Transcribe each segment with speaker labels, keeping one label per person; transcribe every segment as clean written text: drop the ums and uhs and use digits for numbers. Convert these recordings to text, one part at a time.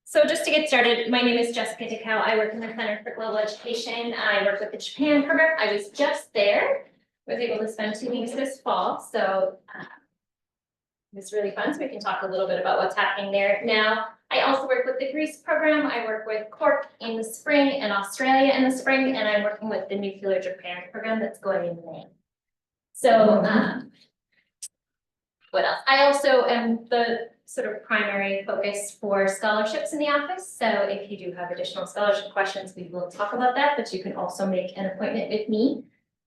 Speaker 1: So just to get started, my name is Jessica Takao. I work in the Center for Global Education. I work with the Japan program. I was just there. Was able to spend 2 weeks this fall, so it was really fun. So we can talk a little bit about what's happening there now. I also work with the Greece program. I work with Cork in the spring and Australia in the spring, and I'm working with the Nuclear Japan program that's going in May. So what else? I also am the sort of primary focus for scholarships in the office. So if you do have additional scholarship questions, we will talk about that, but you can also make an appointment with me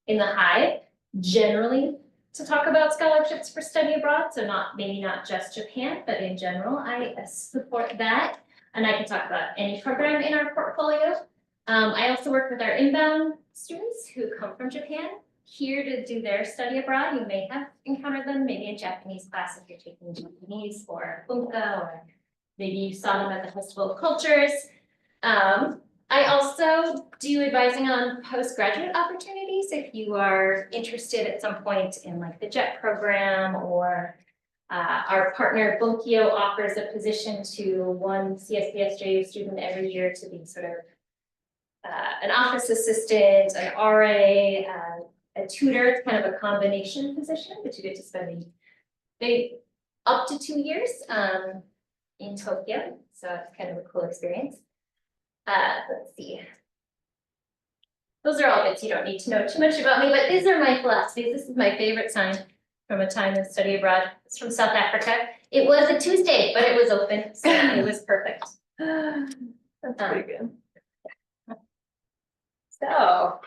Speaker 1: in the Hive, generally to talk about scholarships for study abroad. So maybe not just Japan, but in general, I support that. And I can talk about any program in our portfolio. I also work with our inbound students who come from Japan here to do their study abroad. You may have encountered them maybe in Japanese class if you're taking Japanese or Bunkyo, or maybe you saw them at the Festival of Cultures. I also do advising on postgraduate opportunities if you are interested at some point in like the JET program, or our partner Bunkyo offers a position to one CSBSJU student every year to be sort of an office assistant, an RA, a tutor. It's kind of a combination position, but you get to spend up to 2 years in Tokyo. So it's kind of a cool experience. Let's see. Those are all bits you don't need to know too much about me, but these are my philosophies. This is my favorite sign from a time of study abroad. It's from South Africa. It was a Tuesday, but it was open, so it was perfect.
Speaker 2: That's pretty good.
Speaker 1: So,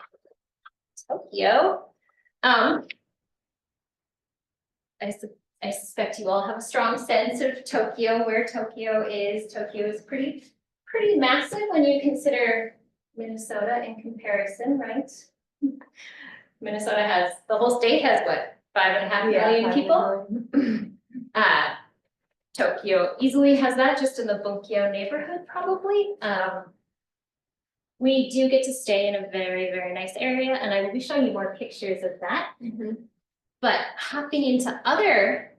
Speaker 1: Tokyo. I suspect you all have a strong sense of Tokyo, where Tokyo is. Tokyo is pretty massive when you consider Minnesota in comparison, right? Minnesota has, the whole state has what, 5.5 million people? Tokyo easily has that just in the Bunkyo neighborhood, probably. We do get to stay in a very, very nice area, and I will be showing you more pictures of that. But hopping into other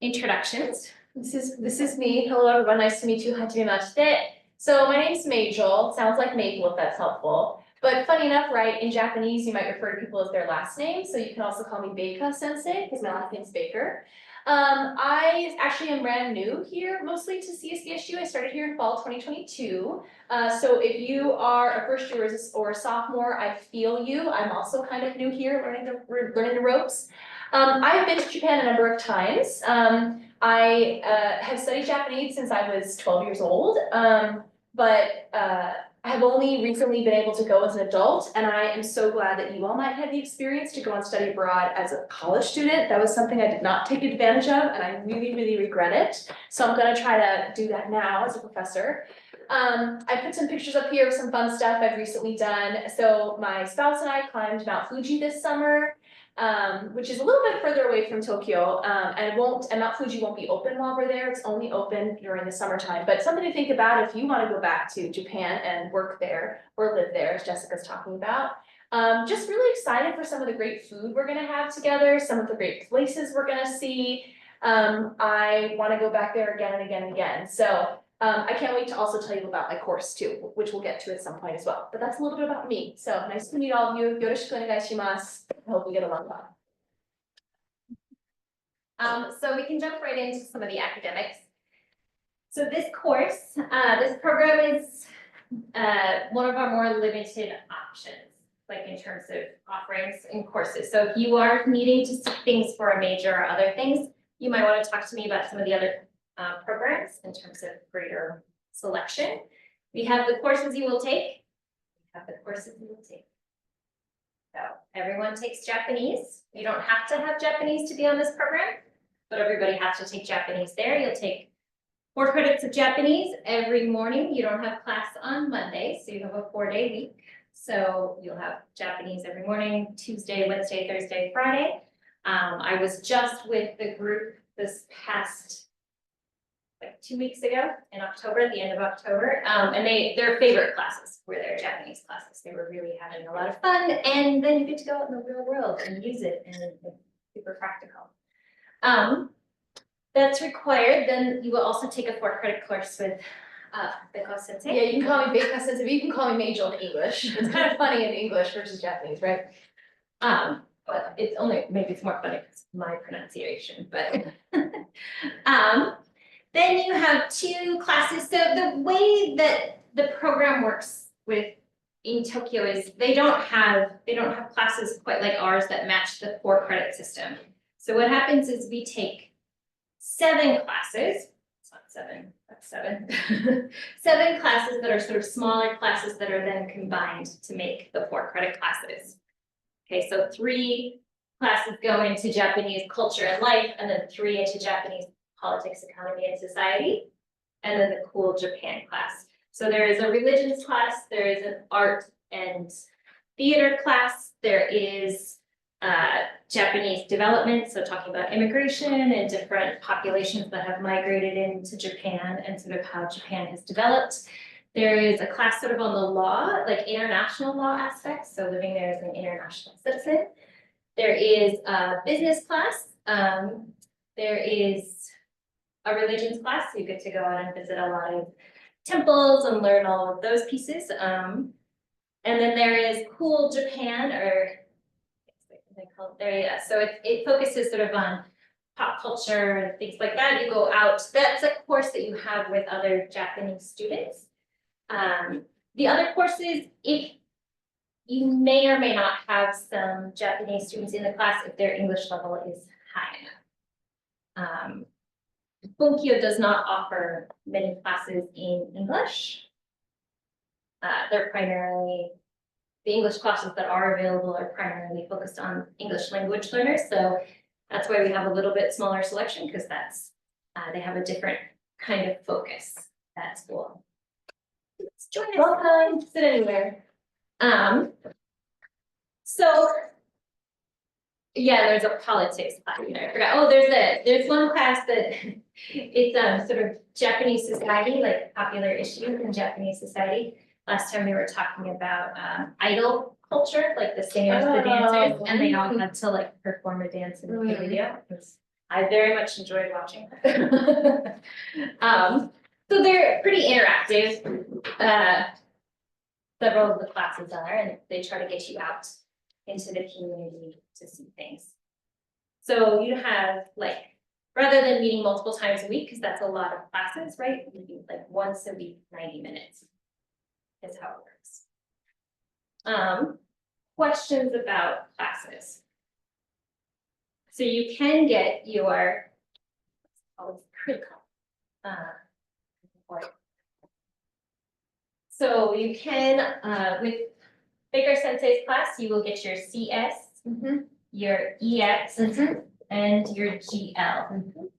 Speaker 1: introductions.
Speaker 2: This is me. Hello everyone, nice to meet you. Hajimemashite. So my name's Majel. Sounds like Maple if that's helpful. But funny enough, right, in Japanese you might refer to people as their last name. So you can also call me Beika Sensei because my last name's Baker. I actually am brand new here, mostly to CSBSU. I started here in fall 2022. So if you are a first year or a sophomore, I feel you. I'm also kind of new here, learning the ropes. I've been to Japan a number of times. I have studied Japanese since I was 12 years old, but I have only recently been able to go as an adult, and I am so glad that you all might have the experience to go and study abroad as a college student. That was something I did not take advantage of, and I really, really regret it. So I'm gonna try to do that now as a professor. I put some pictures up here of some fun stuff I've recently done. So my spouse and I climbed Mount Fuji this summer, which is a little bit further away from Tokyo, and Mount Fuji won't be open while we're there. It's only open during the summertime, but something to think about if you want to go back to Japan and work there or live there, as Jessica's talking about. Just really excited for some of the great food we're gonna have together, some of the great places we're gonna see. I want to go back there again and again and again. So I can't wait to also tell you about my course too, which we'll get to at some point as well. But that's a little bit about me. So nice to meet all of you. Yoroshiku onegaishimasu. I hope we get along well.
Speaker 1: So we can jump right into some of the academics. So this course, this program is one of our more limited options, like in terms of offerings and courses. So if you are needing to seek things for a major or other things, you might want to talk to me about some of the other programs in terms of greater selection. We have the courses you will take. We have the courses you will take. So everyone takes Japanese. You don't have to have Japanese to be on this program, but everybody has to take Japanese there. You'll take 4 credits of Japanese every morning. You don't have class on Monday, so you have a 4-day week. So you'll have Japanese every morning, Tuesday, Wednesday, Thursday, Friday. I was just with the group this past like 2 weeks ago in October, at the end of October, and their favorite classes were their Japanese classes. They were really having a lot of fun, and then you get to go out in the real world and use it, and it's super practical. that's required. Then you will also take a 4-credit course with Bunkyo sensei.
Speaker 2: Yeah, you can call me Big Sense, you can call me Majel in English. It's kind of funny in English versus Japanese, right?
Speaker 1: But it's only, maybe it's more funny because my pronunciation, but. Then you have 2 classes. So the way that the program works in Tokyo is they don't have classes quite like ours that match the 4-credit system. So what happens is we take 7 classes. It's not 7, that's 7. 7 classes that are sort of smaller classes that are then combined to make the 4-credit classes. Okay, so 3 classes go into Japanese culture and life, and then 3 into Japanese politics, economy, and society, and then the Cool Japan class. So there is a religions class, there is an art and theater class, there is Japanese development, so talking about immigration and different populations that have migrated into Japan and sort of how Japan has developed. There is a class sort of on the law, like international law aspects, so living there as an international citizen. There is a business class. There is a religions class, so you get to go out and visit a lot of temples and learn all of those pieces. And then there is Cool Japan, or they call it there, yeah. So it focuses sort of on pop culture and things like that. You go out, that's a course that you have with other Japanese students. The other courses, if you may or may not have some Japanese students in the class if their English level is high enough. Bunkyo does not offer many classes in English. They're primarily, the English classes that are available are primarily focused on English language learners. So that's why we have a little bit smaller selection, because that's, they have a different kind of focus at school. Join us.
Speaker 2: Welcome, sit anywhere.
Speaker 1: So yeah, there's a politics class, I forgot. Oh, there's one class that it's sort of Japanese society, like popular issues in Japanese society. Last time we were talking about idol culture, like the singers, the dancers, and they all had to like perform a dance in the video. I very much enjoyed watching that. So they're pretty interactive. Several of the classes are, and they try to get you out into the community to see things. So you have like, rather than meeting multiple times a week, because that's a lot of classes, right? You do like once a week, 90 minutes is how it works. Questions about classes. So you can get your, it's critical. So you can, with Baker Sensei's class, you will get your CS, your EX, and your GL.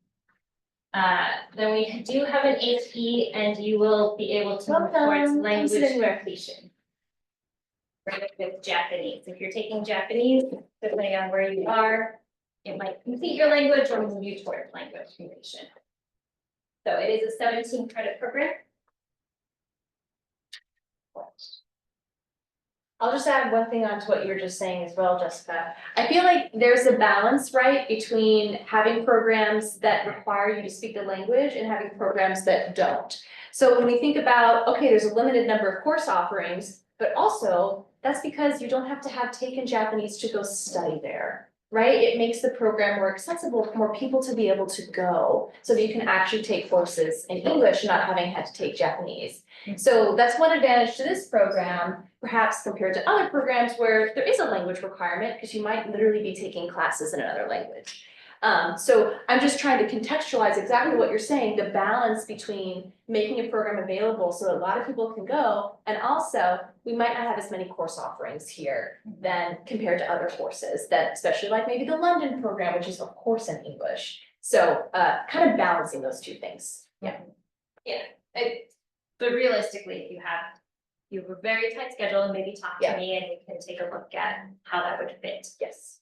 Speaker 1: Then we do have an HE, and you will be able to move towards language completion. Right, with Japanese. If you're taking Japanese, depending on where you are, it might complete your language or move you towards language completion. So it is a 17-credit program.
Speaker 2: I'll just add one thing onto what you were just saying as well, Jessica. I feel like there's a balance, right, between having programs that require you to speak the language and having programs that don't. So when we think about, okay, there's a limited number of course offerings, but also that's because you don't have to have taken Japanese to go study there, right? It makes the program more accessible for more people to be able to go, so that you can actually take courses in English, not having had to take Japanese. So that's one advantage to this program, perhaps compared to other programs where there is a language requirement, because you might literally be taking classes in another language. So I'm just trying to contextualize exactly what you're saying, the balance between making a program available so that a lot of people can go, and also we might not have as many course offerings here than compared to other courses that, especially like maybe the London program, which is of course in English. So kind of balancing those two things.
Speaker 1: Yeah. But realistically, if you have a very tight schedule, and maybe talk to me and we can take a look at how that would fit.
Speaker 2: Yes.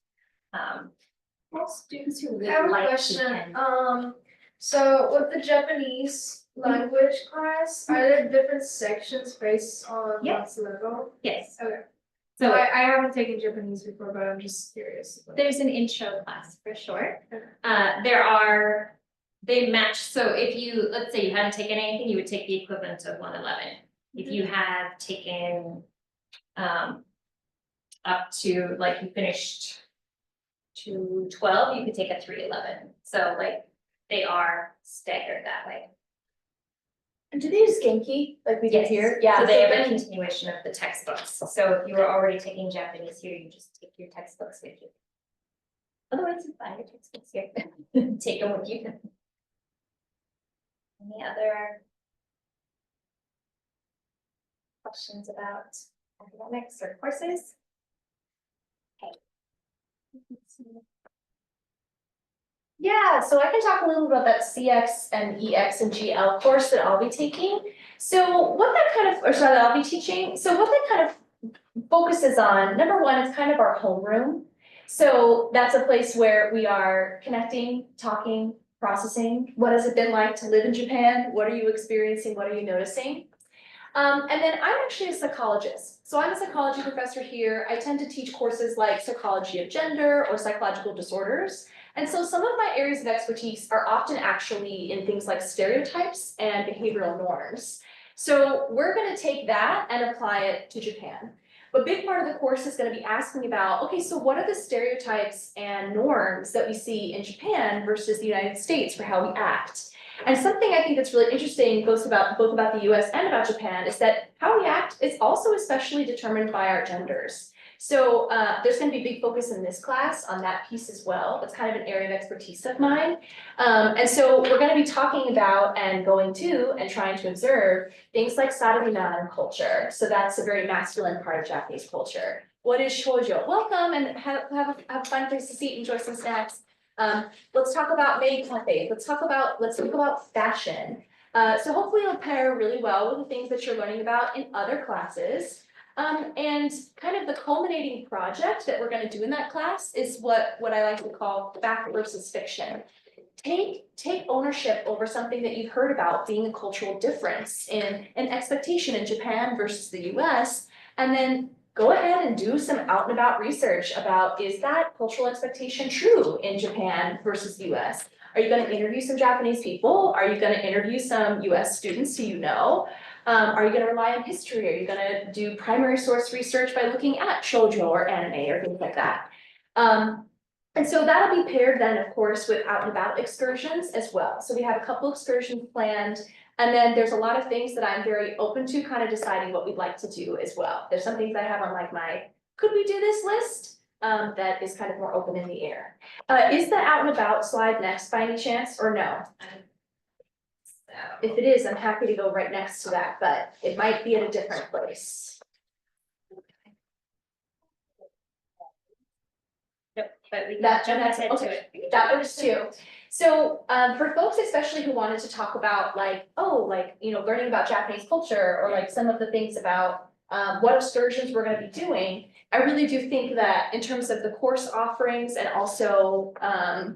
Speaker 1: Most students who
Speaker 3: I have a
Speaker 1: would like to
Speaker 3: question,
Speaker 1: can.
Speaker 3: so with the Japanese language class, are there different sections based on
Speaker 1: Yes.
Speaker 3: what's level?
Speaker 1: Yes.
Speaker 3: Okay.
Speaker 1: So
Speaker 3: I haven't taken Japanese before, but I'm just curious.
Speaker 1: there's an intro class for sure. There are They match, so if you, let's say you hadn't taken anything, you would take the equivalent of 111. If you have taken up to, like, you finished to 12, you could take a 311. So like, they are staggered that way.
Speaker 2: And do they use Genki like we did
Speaker 1: Yes.
Speaker 2: here? Yeah.
Speaker 1: So they have a
Speaker 2: then-
Speaker 1: continuation of the textbooks. So if you were already taking Japanese here, you just take your textbooks with you. Otherwise, you find your textbooks here. Take them with you. Any other questions about academics or courses? Okay.
Speaker 2: Yeah, so I can talk a little about that CX and EX and GL course that I'll be taking. So what that kind of, or sorry, that I'll be teaching, so what that kind of focuses on, number one, it's kind of our homeroom. So that's a place where we are connecting, talking, processing. What has it been like to live in Japan? What are you experiencing? What are you noticing? And then I'm actually a psychologist. So I'm a psychology professor here. I tend to teach courses like psychology of gender or psychological disorders. And so some of my areas of expertise are often actually in things like stereotypes and behavioral norms. So we're going to take that and apply it to Japan. A big part of the course is going to be asking about, okay, so what are the stereotypes and norms that we see in Japan versus the United States for how we act? And something I think that's really interesting, both about the US and about Japan, is that how we act is also especially determined by our genders. So there's going to be a big focus in this class on that piece as well. That's kind of an area of expertise of mine. And so we're going to be talking about and going to and trying to observe things like Sarurinan culture. So that's a very masculine part of Japanese culture. What is shoujo? Welcome and have a fun place to sit, enjoy some snacks. Let's talk about maid cafe. Let's talk about fashion. So hopefully it'll pair really well with the things that you're learning about in other classes. And kind of the culminating project that we're going to do in that class is what I like to call fact versus fiction. Take ownership over something that you've heard about being a cultural difference in an expectation in Japan versus the US, and then go ahead and do some out and about research about, is that cultural expectation true in Japan versus the US? Are you going to interview some Japanese people? Are you going to interview some US students who you know? Are you going to rely on history? Are you going to do primary source research by looking at shoujo or anime or things like that? And so that'll be paired then, of course, with out and about excursions as well. So we have a couple excursions planned, and then there's a lot of things that I'm very open to kind of deciding what we'd like to do as well. There's some things I have on like my, could we do this list? That is kind of more open in the air. Is the out and about slide next by any chance or no? If it is, I'm happy to go right next to that, but it might be at a different place.
Speaker 1: Nope, but we can
Speaker 2: That-
Speaker 1: jump
Speaker 2: that's-
Speaker 1: ahead to
Speaker 2: okay.
Speaker 1: it.
Speaker 2: That works too. So for folks especially who wanted to talk about like, oh, like, you know, learning about Japanese culture or like some of the things about what excursions we're going to be doing, I really do think that in terms of the course offerings and also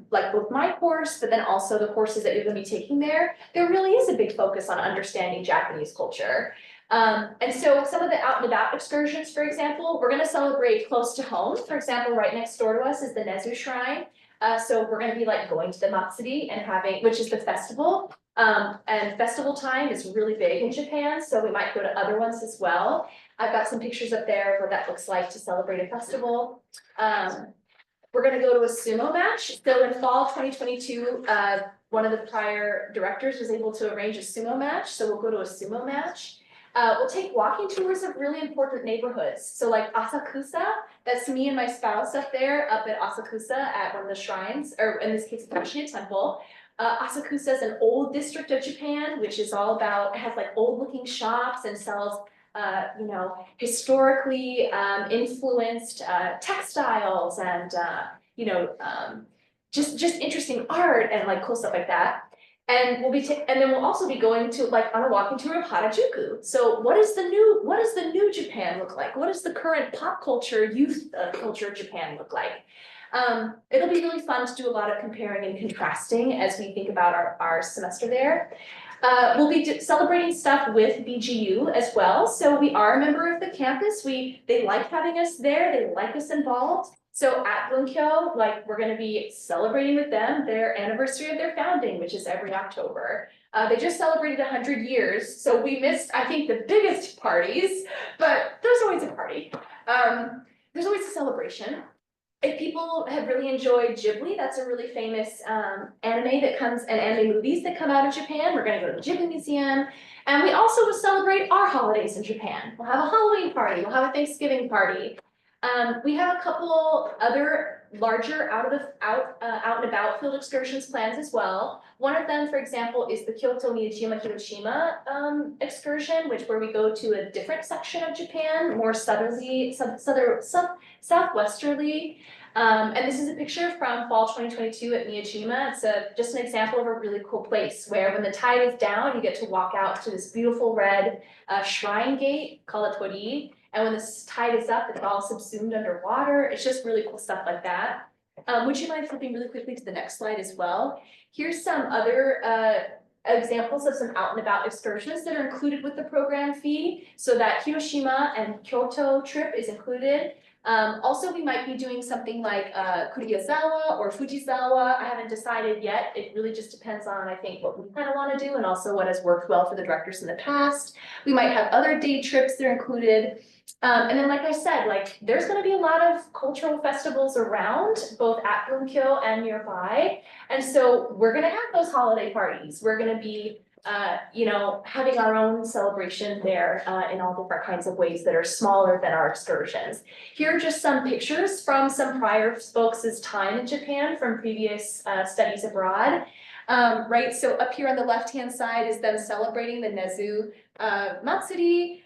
Speaker 2: like both my course, but then also the courses that you're going to be taking there really is a big focus on understanding Japanese culture. And so some of the out and about excursions, for example, we're going to celebrate close to home. For example, right next door to us is the Nezu Shrine. So we're going to be like going to the Matsuri and having, which is the festival. And festival time is really big in Japan, so we might go to other ones as well. I've got some pictures up there of what that looks like to celebrate a festival. We're going to go to a sumo match. So in fall 2022, one of the prior directors was able to arrange a sumo match, so we'll go to a sumo match. We'll take walking tours of really important neighborhoods. So like Asakusa, that's me and my spouse up there up at Asakusa at one of the shrines, or in this case, it's actually a temple. Asakusa is an old district of Japan, which is all about, it has like old looking shops and sells, you know, historically influenced textiles and, you know, just interesting art and like cool stuff like that. And and then we'll also be going to like on a walking tour of Harajuku. So what does the new Japan look like? What does the current pop culture, youth culture of Japan look like? It'll be really fun to do a lot of comparing and contrasting as we think about our semester there. We'll be celebrating stuff with BGU as well. So we are a member of the campus. They like having us there. They like us involved. So at Bunkyo, like, we're gonna be celebrating with them their anniversary of their founding, which is every October. They just celebrated 100 years, so we missed, I think, the biggest parties, but there's always a party. There's always a celebration. If people have really enjoyed Ghibli, that's a really famous anime that comes, and anime movies that come out of Japan. We're gonna go to the Ghibli Museum. And we also will celebrate our holidays in Japan. We'll have a Halloween party, we'll have a Thanksgiving party. We have a couple other larger out and about field excursions plans as well. One of them, for example, is the Kyoto, Miyajima, Hiroshima excursion, where we go to a different section of Japan, more southwesterly. And this is a picture from fall 2022 at Miyajima. It's just an example of a really cool place where when the tide is down, you get to walk out to this beautiful red shrine gate called a torii. And when the tide is up, it's all subsumed underwater. It's just really cool stuff like that. Would you mind flipping really quickly to the next slide as well? Here's some other examples of some out and about excursions that are included with the program fee. So that Hiroshima and Kyoto trip is included. Also, we might be doing something like Kuriyazawa or Fujisawa. I haven't decided yet. It really just depends on, I think, what we kind of want to do and also what has worked well for the directors in the past. We might have other day trips that are included. And then, like I said, like, there's going to be a lot of cultural festivals around, both at Bunkyo and nearby. And so we're going to have those holiday parties. We're going to be having our own celebration there in all different kinds of ways that are smaller than our excursions. Here are just some pictures from some prior folks' time in Japan from previous studies abroad. Right, so up here on the left-hand side is them celebrating the Nezu Matsuri.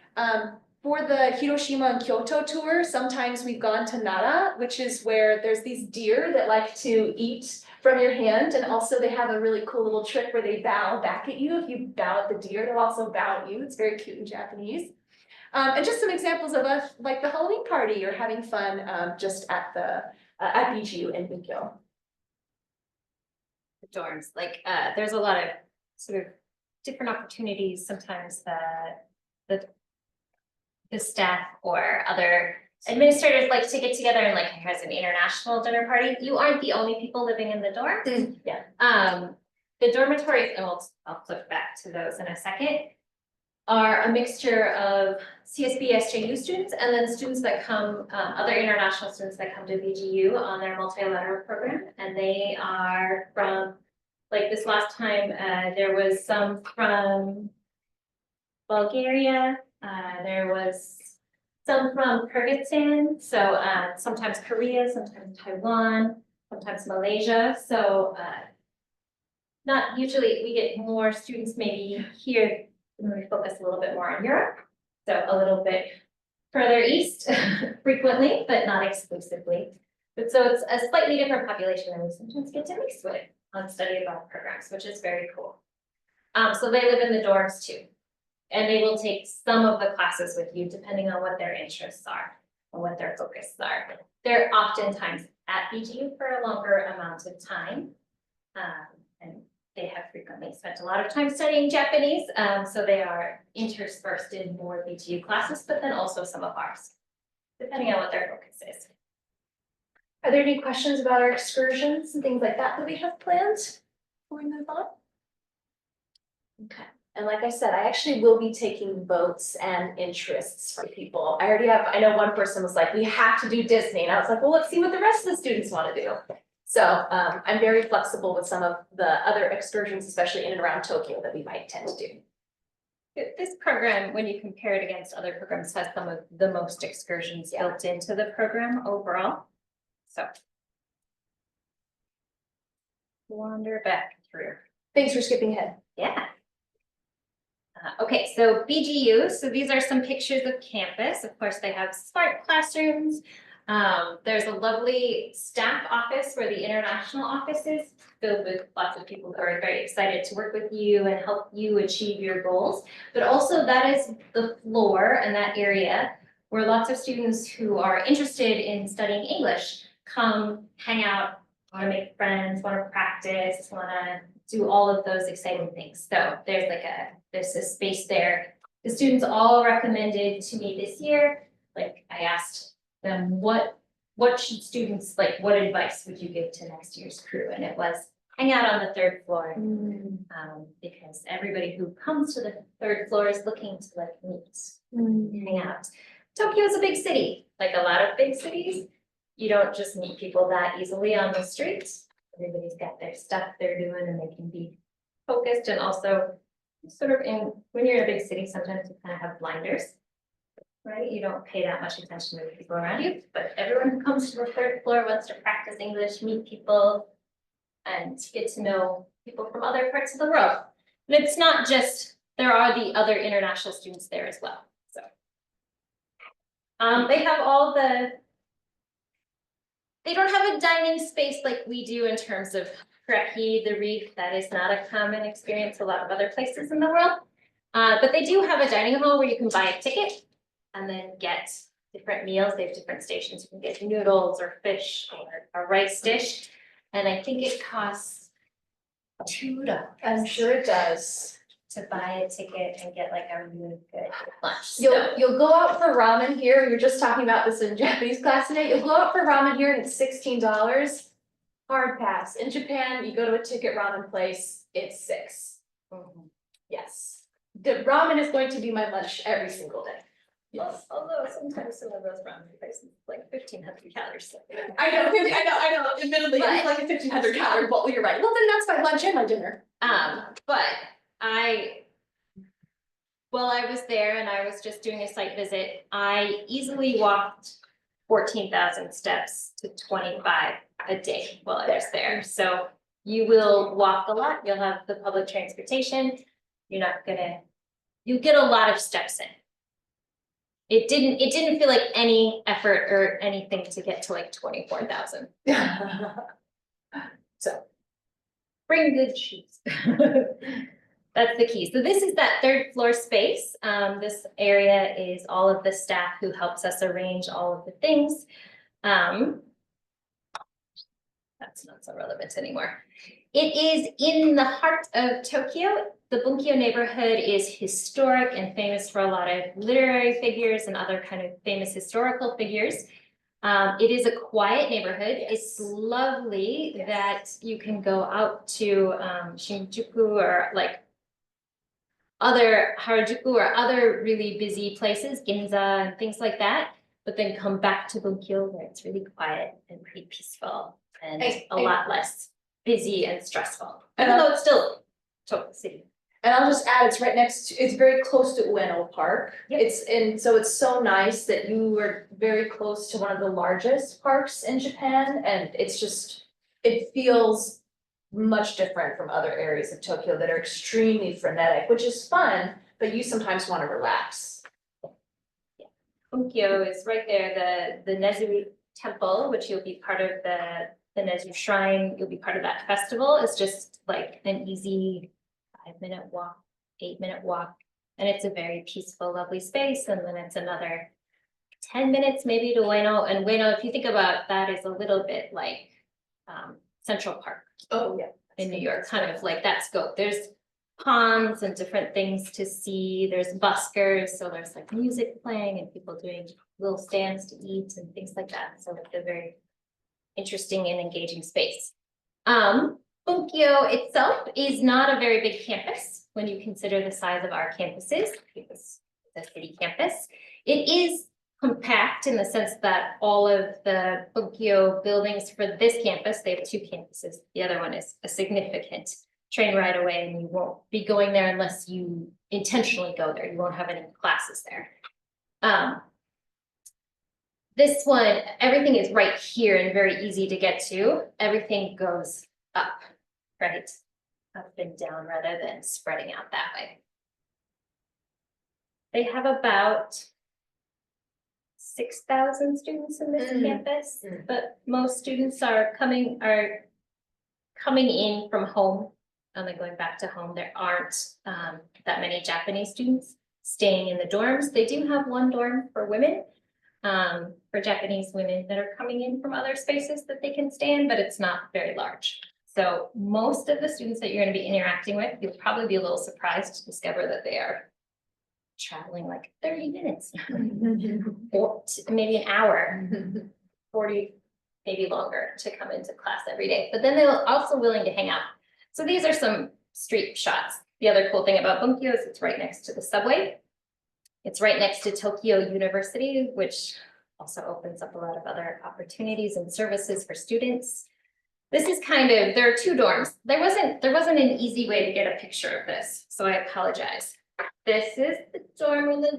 Speaker 2: For the Hiroshima and Kyoto tour, sometimes we've gone to Nara, which is where there's these deer that like to eat from your hand, and also they have a really cool little trick where they bow back at you. If you bow at the deer, they'll also bow at you. It's very cute in Japanese. And just some examples of us, like the Halloween party or having fun just at the at BGU and Bunkyo.
Speaker 1: Dorms, like, there's a lot of sort of different opportunities sometimes that the staff or other administrators like to get together and like, here's an international dinner party. You aren't the only people living in the dorm.
Speaker 2: Yeah.
Speaker 1: The dormitories, and I'll flip back to those in a second, are a mixture of CSB, SJU students, and then students that come, other international students that come to VGU on their multilateral program. And they are from, like this last time, there was some from Bulgaria, there was some from Kyrgyzstan, so sometimes Korea, sometimes Taiwan, sometimes Malaysia. So not usually, we get more students maybe here when we focus a little bit more on Europe. So a little bit further east frequently, but not exclusively. But so it's a slightly different population than we sometimes get to mix with on study abroad programs, which is very cool. So they live in the dorms too. And they will take some of the classes with you depending on what their interests are and what their focuses are. They're oftentimes at BGU for a longer amount of time. And they have frequently spent a lot of time studying Japanese. So they are interspersed in more BGU classes, but then also some of ours, depending on what their focus is.
Speaker 2: Are there any questions about our excursions and things like that we have planned before we move on? Okay. And like I said, I actually will be taking votes and interests from people. I know one person was like, we have to do Disney. And I was like, well, let's see what the rest of the students want to do. So I'm very flexible with some of the other excursions, especially in and around Tokyo, that we might tend to do.
Speaker 1: This program, when you compare it against other programs, has some of the most excursions built into the program overall. So wander back through.
Speaker 2: Thanks for skipping ahead.
Speaker 1: Yeah. Okay, so BGU, so these are some pictures of campus. Of course, they have smart classrooms. There's a lovely staff office where the international office is, filled with lots of people who are very excited to work with you and help you achieve your goals. But also that is the floor and that area where lots of students who are interested in studying English come hang out, want to make friends, want to practice, want to do all of those exciting things. So there's a space there. The students all recommended to me this year, like I asked them, what what should students, like, what advice would you give to next year's crew? And it was hang out on the third floor. Because everybody who comes to the third floor is looking to like meet, hang out. Tokyo is a big city, like a lot of big cities. You don't just meet people that easily on the streets. Everybody's got their stuff they're doing and they can be focused, and also sort of when you're in a big city, sometimes you kind of have blinders. Right, you don't pay that much attention to the people around you, but everyone who comes to the third floor wants to practice English, meet people, and get to know people from other parts of the world. And it's not just, there are the other international students there as well, so. They have all they don't have a dining space like we do in terms of Kreki, the Reef. That is not a common experience a lot of other places in the world. But they do have a dining hall where you can buy a ticket and then get different meals. They have different stations. You can get noodles or fish or a rice dish. And I think it costs $2.
Speaker 2: I'm sure it does.
Speaker 1: To buy a ticket and get like a really good lunch.
Speaker 2: You'll go out for ramen here, we were just talking about this in Japanese class today, you'll go out for ramen here and it's $16. Hard pass, in Japan, you go to a ticket ramen place, it's $6. Yes, the ramen is going to be my lunch every single day. Yes.
Speaker 1: Although sometimes some of those ramen places like 1,500 calories. So.
Speaker 2: I know, admittedly, it's like a 1,500 calorie bowl, you're right, well then that's my lunch and my dinner.
Speaker 1: But while I was there and I was just doing a site visit, I easily walked 14,000 steps to 25 a day while I was there. So you will walk a lot, you'll have the public transportation, you'll get a lot of steps in. It didn't feel like any effort or anything to get to like 24,000. So bring good shoes. That's the key. So this is that third floor space. This area is all of the staff who helps us arrange all of the things. That's not so relevant anymore. It is in the heart of Tokyo. The Bunkyo neighborhood is historic and famous for a lot of literary figures and other kind of famous historical figures. It is a quiet neighborhood.
Speaker 2: Yes.
Speaker 1: It's lovely
Speaker 2: Yes.
Speaker 1: that you can go out to Shinjuku or like other Harajuku or other really busy places, Ginza and things like that, but then come back to Bunkyo where it's really quiet and pretty peaceful and a lot less busy and stressful, even though it's still Tokyo City.
Speaker 2: And I'll just add, it's right next to, it's very close to Ueno Park.
Speaker 1: Yep.
Speaker 2: So it's so nice that you were very close to one of the largest parks in Japan, and it's just, it feels much different from other areas of Tokyo that are extremely frenetic, which is fun, but you sometimes want to relax.
Speaker 1: Bunkyo is right there, the Nezu temple, which you'll be part of the Nezu shrine, you'll be part of that festival, is just like an easy 5-minute walk, 8-minute walk. And it's a very peaceful, lovely space. And then it's another 10 minutes maybe to Ueno. And Ueno, if you think about that, is a little bit like Central Park.
Speaker 2: Oh, yeah.
Speaker 1: In New York, kind of like that scope. There's ponds and different things to see. There's buskers, so there's like music playing and people doing little stands to eat and things like that. So it's a very interesting and engaging space. Bunkyo itself is not a very big campus when you consider the size of our campuses. It's a city campus. It is compact in the sense that all of the Bunkyo buildings for this campus, they have 2 campuses. The other one is a significant train ride away, and you won't be going there unless you intentionally go there. You won't have any classes there. This one, everything is right here and very easy to get to. Everything goes up, right? Up and down rather than spreading out that way. They have about 6,000 students in this campus, but most students are coming in from home and then going back to home. There aren't that many Japanese students staying in the dorms. They do have one dorm for women, for Japanese women that are coming in from other spaces that they can stay in, but it's not very large. So most of the students that you're going to be interacting with, you'll probably be a little surprised to discover that they are traveling like 30 minutes or maybe an hour 40, maybe longer to come into class every day, but then they're also willing to hang out. So these are some street shots. The other cool thing about Bunkyo is it's right next to the subway. It's right next to Tokyo University, which also opens up a lot of other opportunities and services for students. This is kind of, there are two dorms. There wasn't an easy way to get a picture of this, so I apologize. This is the dorm where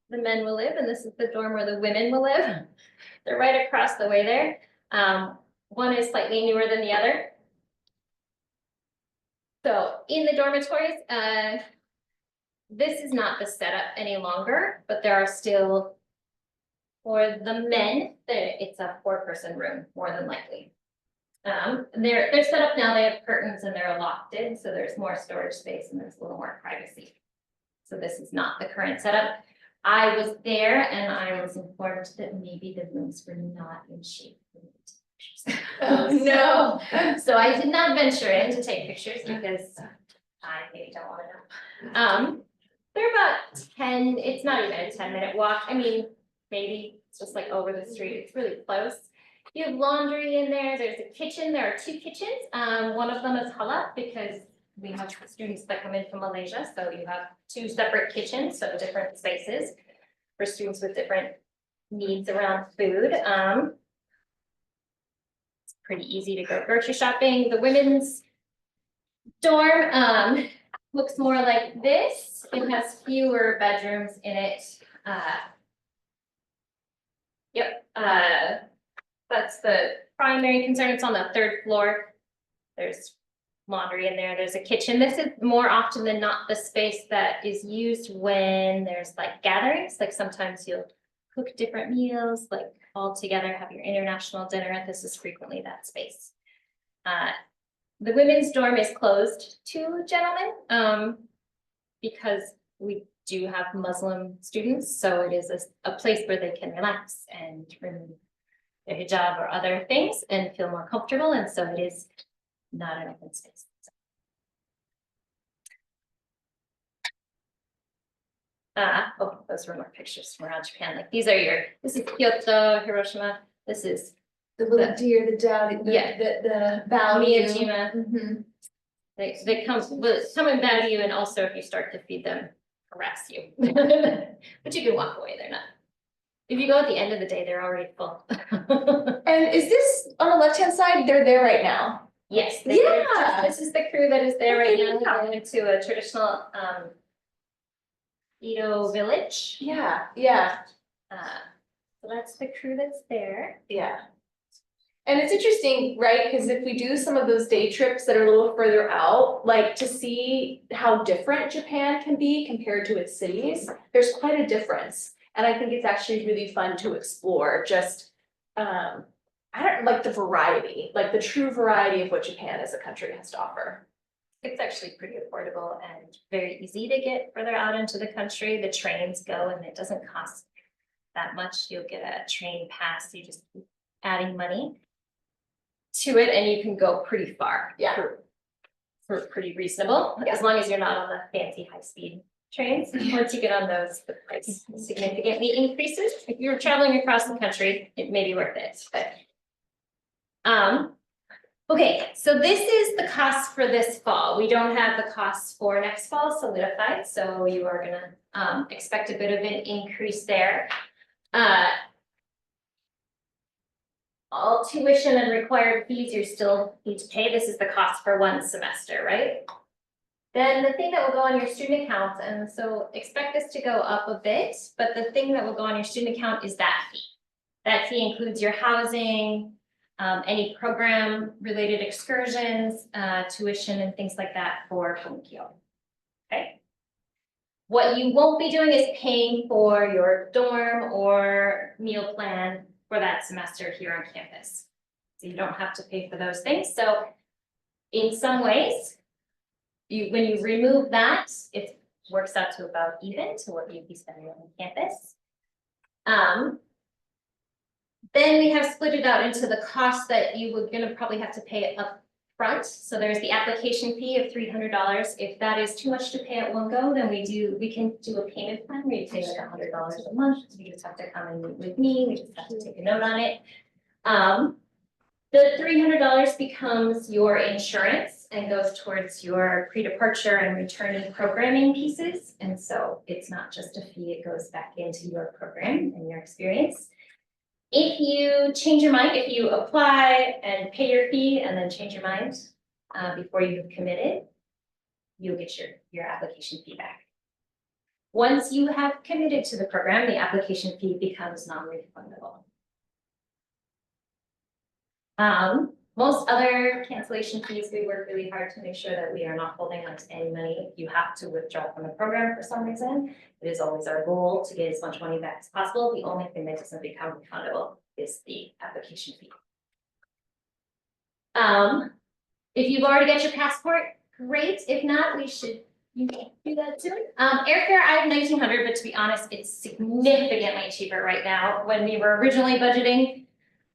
Speaker 1: the men will live, and this is the dorm where the women will live. They're right across the way there. One is slightly newer than the other. So in the dormitories, this is not the setup any longer, but there are still, for the men, it's a 4-person room, more than likely. They're set up now, they have curtains and they're locked in, so there's more storage space and there's a little more privacy. So this is not the current setup. I was there and I was informed that maybe the rooms were not in shape.
Speaker 2: Oh, no.
Speaker 1: So I did not venture in to take pictures because I maybe don't want to know. They're about 10, it's not even a 10-minute walk. I mean, maybe it's just like over the street. It's really close. You have laundry in there. There's a kitchen. There are 2 kitchens. One of them is halal because we have students that come in from Malaysia. So you have 2 separate kitchens, so different spaces for students with different needs around food. It's pretty easy to go grocery shopping. The women's dorm looks more like this. It has fewer bedrooms in it. Yep. That's the primary concern. It's on the 3rd floor. There's laundry in there. There's a kitchen. This is more often than not the space that is used when there's like gatherings. Like sometimes you'll cook different meals, like all together, have your international dinner. This is frequently that space. The women's dorm is closed to gentlemen because we do have Muslim students. So it is a place where they can relax and remove their hijab or other things and feel more comfortable. And so it is not an open space. Oh, those were more pictures from around Japan. Like these are this is Kyoto, Hiroshima. This is
Speaker 3: The little deer, the dowdy,
Speaker 1: Yeah.
Speaker 3: the bow.
Speaker 1: Miyajima.
Speaker 3: Mhm.
Speaker 1: They come and bow to you, and also if you start to feed them, harass you. But you can walk away, they're not. If you go at the end of the day, they're already full.
Speaker 2: And is this on the left-hand side? They're there right now.
Speaker 1: Yes.
Speaker 2: Yeah.
Speaker 1: This is the crew that is there right now.
Speaker 2: Yeah.
Speaker 1: They're going to a traditional Edo village.
Speaker 2: Yeah.
Speaker 1: So that's the crew that's there.
Speaker 2: Yeah. And it's interesting, right? Because if we do some of those day trips that are a little further out, like to see how different Japan can be compared to its cities, there's quite a difference. And I think it's actually really fun to explore just, I don't like the variety, like the true variety of what Japan as a country has to offer.
Speaker 1: It's actually pretty affordable and very easy to get further out into the country. The trains go and it doesn't cost that much. You'll get a train pass. You just keep adding money to it and you can go pretty far.
Speaker 2: Yeah.
Speaker 1: For pretty reasonable, as long as you're not on the fancy high-speed trains. Once you get on those, the price significantly increases. If you're traveling across the country, it may be worth it, but. Okay, so this is the cost for this fall. We don't have the costs for next fall solidified, so you are gonna expect a bit of an increase there. All tuition and required fees you still need to pay. This is the cost for 1 semester, right? Then the thing that will go on your student account, and so expect this to go up a bit, but the thing that will go on your student account is that fee. That fee includes your housing, any program related excursions, tuition and things like that for Bunkyo. Okay. What you won't be doing is paying for your dorm or meal plan for that semester here on campus. So you don't have to pay for those things. So in some ways, when you remove that, it works out to about even to what you'd be spending on campus. Then we have split it out into the cost that you were gonna probably have to pay up front. So there's the application fee of $300. If that is too much to pay at one go, then we can do a payment plan where you pay like $100 a month. You just have to come and meet with me. We just have to take a note on it. The $300 becomes your insurance and goes towards your pre-departure and returning programming pieces. And so it's not just a fee, it goes back into your program and your experience. If you change your mind, if you apply and pay your fee and then change your mind before you've committed, you'll get your application fee back. Once you have committed to the program, the application fee becomes non-refundable. Most other cancellation fees, we work really hard to make sure that we are not holding on to any money. If you have to withdraw from the program for some reason, it is always our goal to get as much money back as possible. The only thing that doesn't become refundable is the application fee. If you've already got your passport, great. If not, you can do that too. Airfare, I have 1,900, but to be honest, it's significantly cheaper right now. When we were originally budgeting,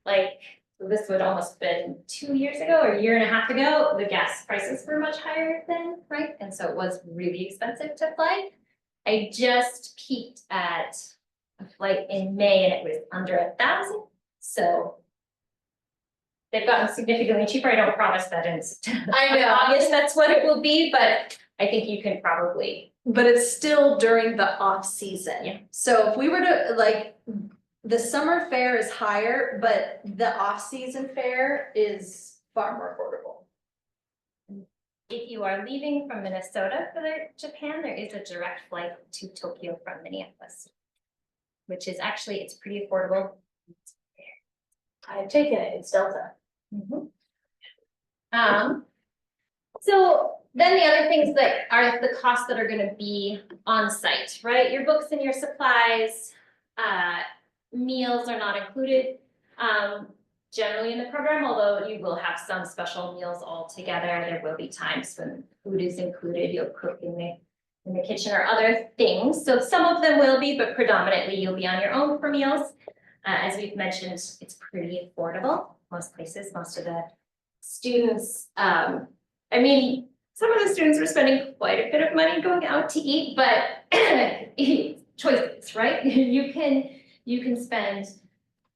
Speaker 1: like, this would almost have been 2 years ago or a year and a half ago, the gas prices were much higher then, right? And so it was really expensive to fly. I just peaked at a flight in May and it was under 1,000. So they've gotten significantly cheaper. I don't promise that in
Speaker 2: I know.
Speaker 1: August, that's what it will be, but I think you can probably.
Speaker 4: But it's still during the off season.
Speaker 1: Yeah.
Speaker 4: So if we were to like, the summer fare is higher, but the off season fare is far more affordable.
Speaker 1: If you are leaving from Minnesota for Japan, there is a direct flight to Tokyo from Minneapolis, which is actually, it's pretty affordable.
Speaker 2: I've taken it, it's Delta.
Speaker 1: So then the other things that are the costs that are gonna be on site, right? Your books and your supplies, meals are not included, generally in the program, although you will have some special meals all together. There will be times when food is included, you'll cook in the kitchen or other things. So some of them will be, but predominantly you'll be on your own for meals. As we've mentioned, it's pretty affordable. Most places, most of the students, I mean, some of the students were spending quite a bit of money going out to eat, but choices, right? You can spend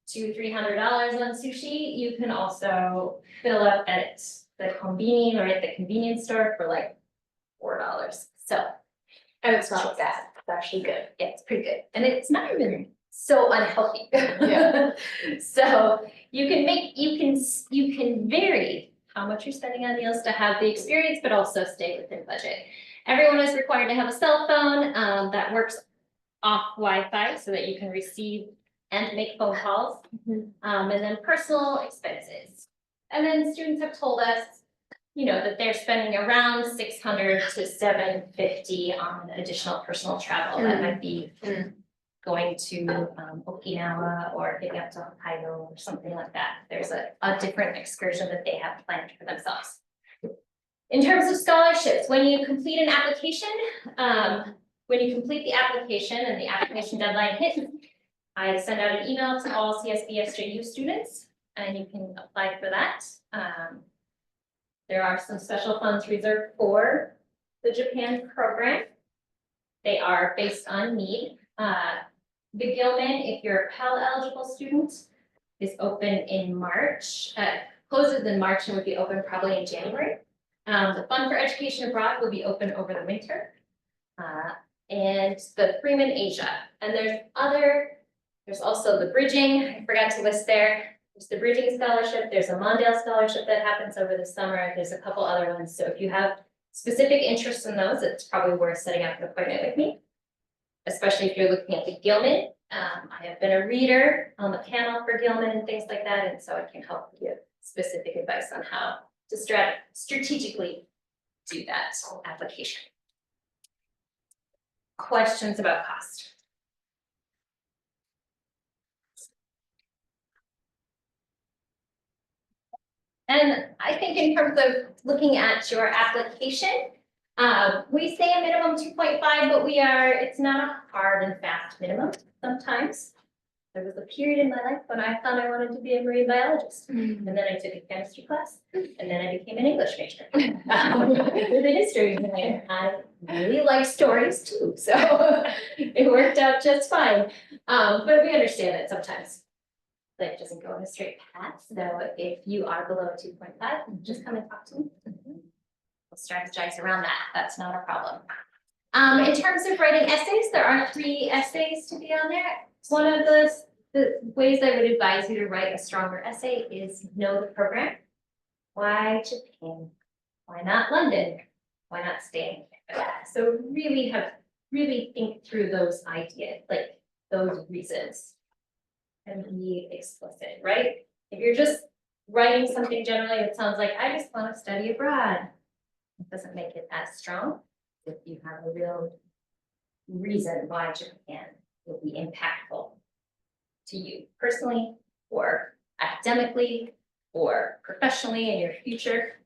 Speaker 1: $200-300 on sushi. You can also fill up at the convenience or at the convenience store for like $4. So,
Speaker 2: And it's not bad, it's actually good.
Speaker 1: yeah, it's pretty good. And it's not even so unhealthy.
Speaker 2: Yeah.
Speaker 1: So you can vary how much you're spending on meals to have the experience, but also stay within budget. Everyone is required to have a cell phone that works off Wi-Fi so that you can receive and make phone calls. And then personal expenses. And then students have told us, you know, that they're spending around $600 to $750 on additional personal travel. That might be going to Okinawa or getting up to Hokkaido or something like that. There's a different excursion that they have planned for themselves. In terms of scholarships, when you complete an application, when you complete the application and the application deadline hits, I send out an email to all CSB-SJU students and you can apply for that. There are some special funds reserved for the Japan program. They are based on need. The Gilman, if you're a Pell eligible student, is open in March, closes in March and would be open probably in January. The Fund for Education Abroad will be open over the winter. And the Freeman Asia, and there's also the bridging, I forgot to list there. There's the bridging scholarship, there's a Mondale scholarship that happens over the summer, there's a couple other ones. So if you have specific interests in those, it's probably worth setting up an appointment with me. Especially if you're looking at the Gilman. I have been a reader on the panel for Gilman and things like that, and so I can help give specific advice on how to strategically do that application. Questions about cost? And I think in terms of looking at your application, we say a minimum 2.5, but it's not a hard and fast minimum sometimes. There was a period in my life when I thought I wanted to be a marine biologist. And then I took a chemistry class, and then I became an English major. With a history, and I really like stories too, so it worked out just fine. But we understand that sometimes life doesn't go in a straight path, so if you are below 2.5, just come and talk to me. We'll strategize around that, that's not a problem. In terms of writing essays, there are 3 essays to be on there. One of the ways I would advise you to write a stronger essay is know the program. Why Japan? Why not London? Why not Spain? So really think through those ideas, like those reasons. And be explicit, right? If you're just writing something generally, it sounds like, I just want to study abroad. It doesn't make it as strong. If you have a real reason why Japan will be impactful to you personally, or academically, or professionally in your future.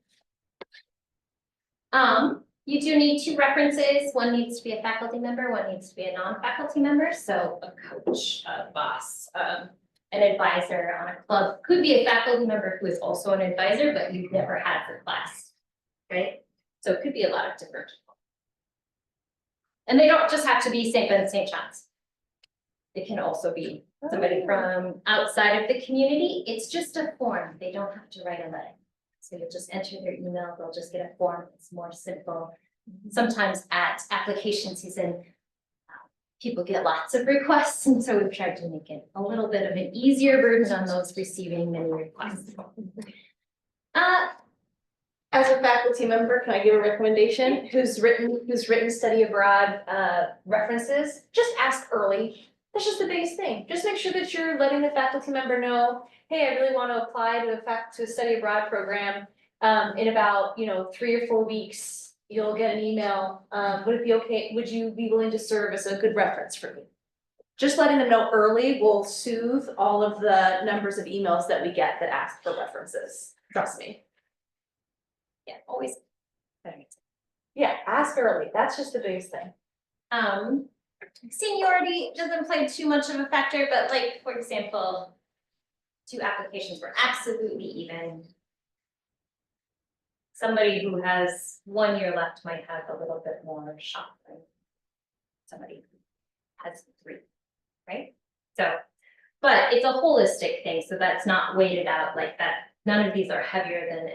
Speaker 1: You do need 2 references. One needs to be a faculty member, one needs to be a non-faculty member. So a coach, a boss, an advisor on a club, could be a faculty member who is also an advisor, but you've never had the class, right? So it could be a lot of different people. And they don't just have to be St. Ben, St. John's. It can also be somebody from outside of the community. It's just a form. They don't have to write a letter. So you'll just enter their email, they'll just get a form. It's more simple. Sometimes at application season, people get lots of requests, and so we've tried to make it a little bit of an easier burden on those receiving many requests.
Speaker 2: As a faculty member, can I give a recommendation? Who's written study abroad references? Just ask early. That's just the biggest thing. Just make sure that you're letting the faculty member know, hey, I really want to apply to a study abroad program. In about 3 or 4 weeks, you'll get an email. Would it be okay? Would you be willing to serve as a good reference for me? Just letting them know early will soothe all of the numbers of emails that we get that ask for references. Trust me.
Speaker 1: Yeah, always.
Speaker 2: Yeah, ask early. That's just the biggest thing.
Speaker 1: Seniority doesn't play too much of a factor, but like, for example, 2 applications were absolutely even. Somebody who has 1 year left might have a little bit more shot than somebody who has 3, right? So, but it's a holistic thing, so that's not weighted out like that. None of these are heavier than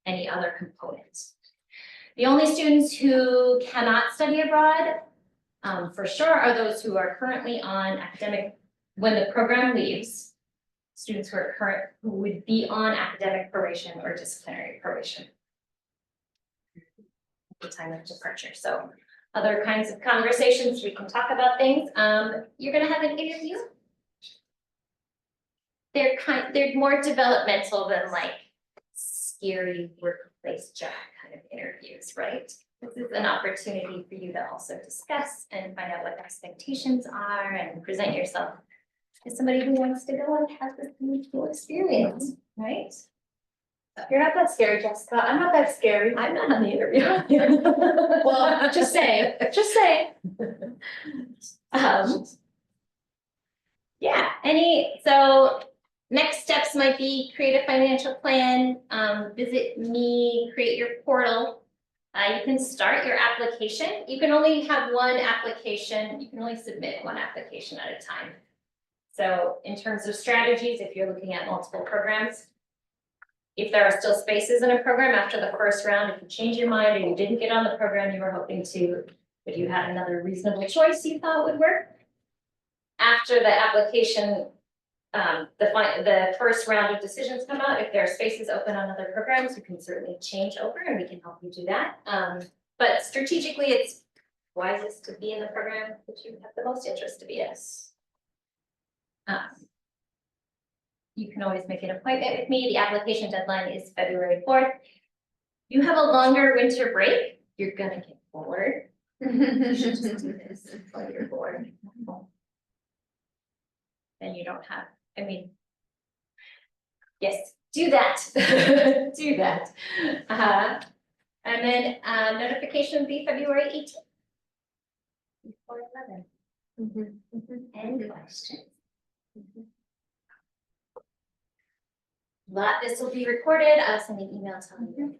Speaker 1: any other component. The only students who cannot study abroad, for sure, are those who are currently on academic, when the program leaves, students who would be on academic probation or disciplinary probation at the time of departure. So other kinds of conversations, we can talk about things. You're gonna have an interview. They're more developmental than like scary workplace job kind of interviews, right? This is an opportunity for you to also discuss and find out what expectations are and present yourself as somebody who wants to go and have this cool experience, right?
Speaker 2: You're not that scary, Jessica. I'm not that scary.
Speaker 1: I'm not on the interview.
Speaker 2: Well, just saying, just saying.
Speaker 1: Yeah, so next steps might be create a financial plan, visit me, create your portal. You can start your application. You can only have 1 application. You can only submit 1 application at a time. So in terms of strategies, if you're looking at multiple programs, if there are still spaces in a program after the first round, if you change your mind and you didn't get on the program you were hoping to, but you had another reasonable choice you thought would work, after the application, the first round of decisions come out, if there are spaces open on other programs, you can certainly change over and we can help you do that. But strategically, it's wisest to be in the program that you have the most interest to be in. You can always make an appointment with me. The application deadline is February 4th. You have a longer winter break, you're gonna get bored. You should just do this while you're bored. Then you don't have, yes, do that. Do that. And then notification will be February 18th. Before 11. Any questions? But this will be recorded. I'll send an email telling you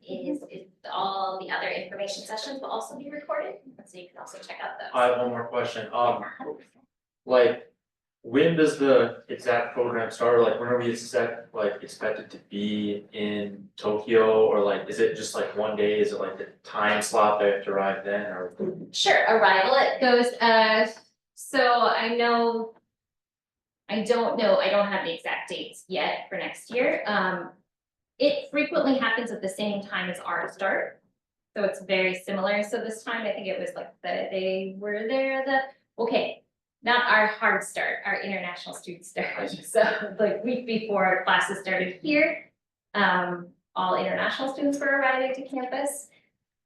Speaker 1: all the other information sessions will also be recorded. So you can also check out those.
Speaker 5: I have one more question. Like, when does the exact program start, or like when are we expected to be in Tokyo, or like, is it just like one day, is it like the time slot that I have to arrive then, or?
Speaker 1: Sure, arrival, it goes, so I know. I don't know, I don't have the exact dates yet for next year, it frequently happens at the same time as our start. So it's very similar, so this time I think it was like they were there, okay. Not our hard start, our international student start, so like week before our classes started here. All international students were arriving to campus.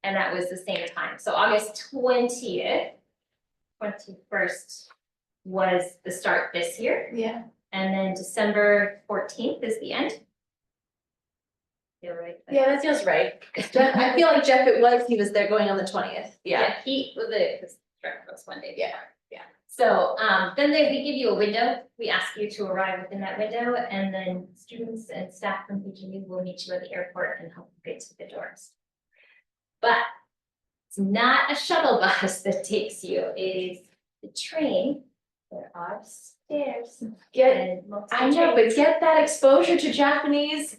Speaker 1: And that was the same time, so August 20th, 21st was the start this year.
Speaker 2: Yeah.
Speaker 1: And then December 14th is the end. Feel right?
Speaker 2: Yeah, that feels right.
Speaker 4: Jeff, I feel like Jeff, he was there going on the 20th.
Speaker 1: He, the start was one day.
Speaker 2: Yeah,
Speaker 1: before. So, then we give you a window, we ask you to arrive within that window, and then students and staff from PGU will meet you at the airport and help you get to the dorms. But it's not a shuttle bus that takes you, it is the train. There are stairs. And multiple
Speaker 2: I know, but
Speaker 1: trains.
Speaker 2: get that exposure to Japanese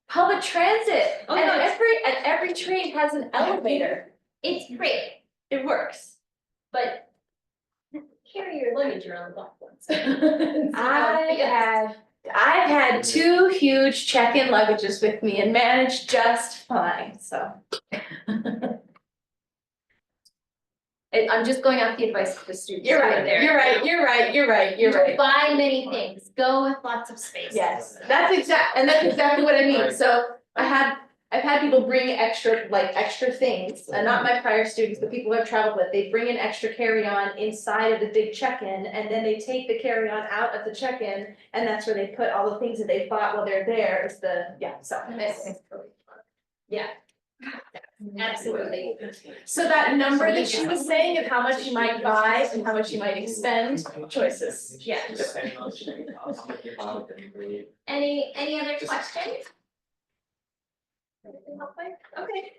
Speaker 2: public transit.
Speaker 1: Oh,
Speaker 2: And
Speaker 1: no, it's-
Speaker 2: every train has an elevator.
Speaker 1: It's great,
Speaker 2: It works.
Speaker 1: but carry your luggage around the ones.
Speaker 2: I've had two huge check-in luggages with me and managed just fine, so.
Speaker 1: I'm just going off the advice of the students.
Speaker 2: You're
Speaker 1: who are
Speaker 2: right,
Speaker 1: there.
Speaker 2: you're right, you're right, you're right, you're right.
Speaker 1: Buy many things, go with lots of space.
Speaker 2: Yes, that's exactly what I mean, so I've had people bring extra things, not my prior students, but people I've traveled with, they bring an extra carry-on inside of the big check-in, and then they take the carry-on out of the check-in, and that's where they put all the things that they bought while they're there, is so.
Speaker 1: Yeah. Absolutely.
Speaker 2: So that number that she was saying of how much you might buy and how much you might expend, choices.
Speaker 1: Yeah. Any other questions? Okay.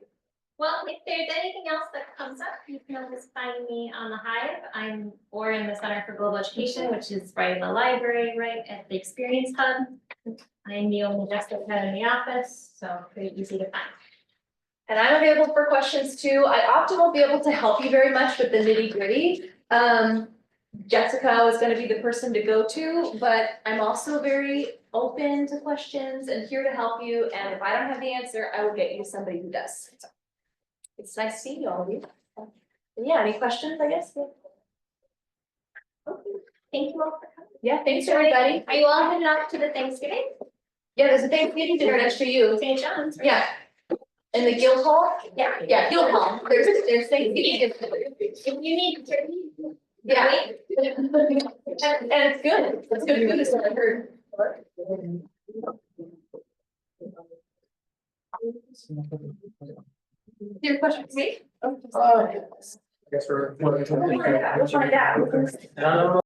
Speaker 1: Well, if there's anything else that comes up, you can always find me on the Hive. Or in the Center for Global Education, which is right in the library, right at the Experience Hub. I'm the only Jessica in the office, so pretty easy to find.
Speaker 2: And I'm available for questions too. I often won't be able to help you very much with the nitty gritty. Jessica is gonna be the person to go to, but I'm also very open to questions and here to help you. And if I don't have the answer, I will get you somebody who does. So, it's nice seeing all of you. Yeah, any questions, I guess?
Speaker 1: Okay. Thank you all for coming.
Speaker 2: Yeah, thanks everybody.
Speaker 1: Are you all headed off to the Thanksgiving?
Speaker 2: Yeah, there's a Thanksgiving dinner next to you.
Speaker 1: St. John's, right?
Speaker 2: Yeah. In the Guild Hall?
Speaker 1: Yeah.
Speaker 2: Guild Hall. There's Thanksgiving.
Speaker 1: If you need turkey.
Speaker 2: Yeah. And it's good. It's good food, is what I heard. Your question for me?
Speaker 5: I guess we're.
Speaker 2: We'll find out.